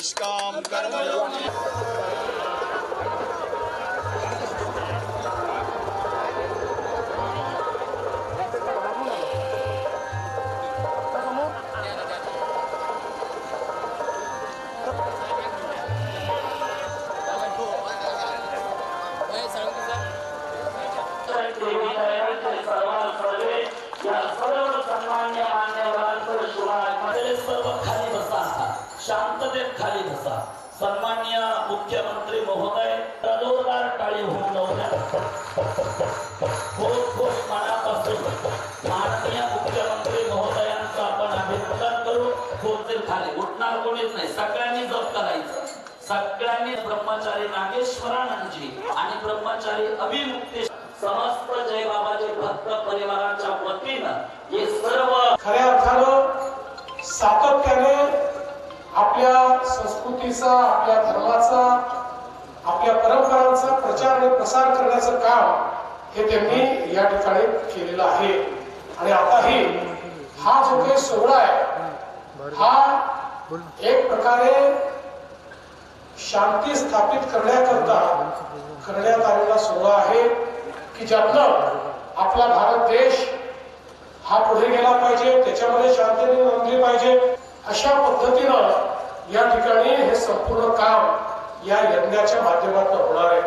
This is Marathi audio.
निष्काम कर्मयोगी शांततेत खाली बसा. सन्माननीय मुख्यमंत्री महोदय जोरदार टाळी होऊन जाऊया. खूप खूप मनापासून माननीय मुख्यमंत्री महोदयांचं आपण अभिनंदन करू. खुर्ची खाली उठणार कोणीच नाही. सगळ्यांनी जप करायचं. सगळ्यांनी ब्रह्मचारी नागेश्वरानंदजी आणि ब्रह्मचारी अभिमुक्ती समस्त जय बाबाजी भक्त परिवाराच्या वतीनं हे सर्व खऱ्या अर्थानं सातत्याने आपल्या संस्कृतीचा, आपल्या धर्माचा, आपल्या परंपरांचा प्रचार आणि प्रसार करण्याचं काम हे त्यांनी या ठिकाणी केलेलं आहे. आणि आताही हा जो काही सोहळा आहे हा एक प्रकारे शांती स्थापित करण्याकरता करण्यात आलेला सोहळा आहे की ज्यातनं आपला भारत देश हा पुढे गेला पाहिजे, त्याच्यामध्ये शांती नोंदली पाहिजे. अशा पद्धतीनं या ठिकाणी हे संपूर्ण काम या यज्ञाच्या माध्यमातून होणार आहे.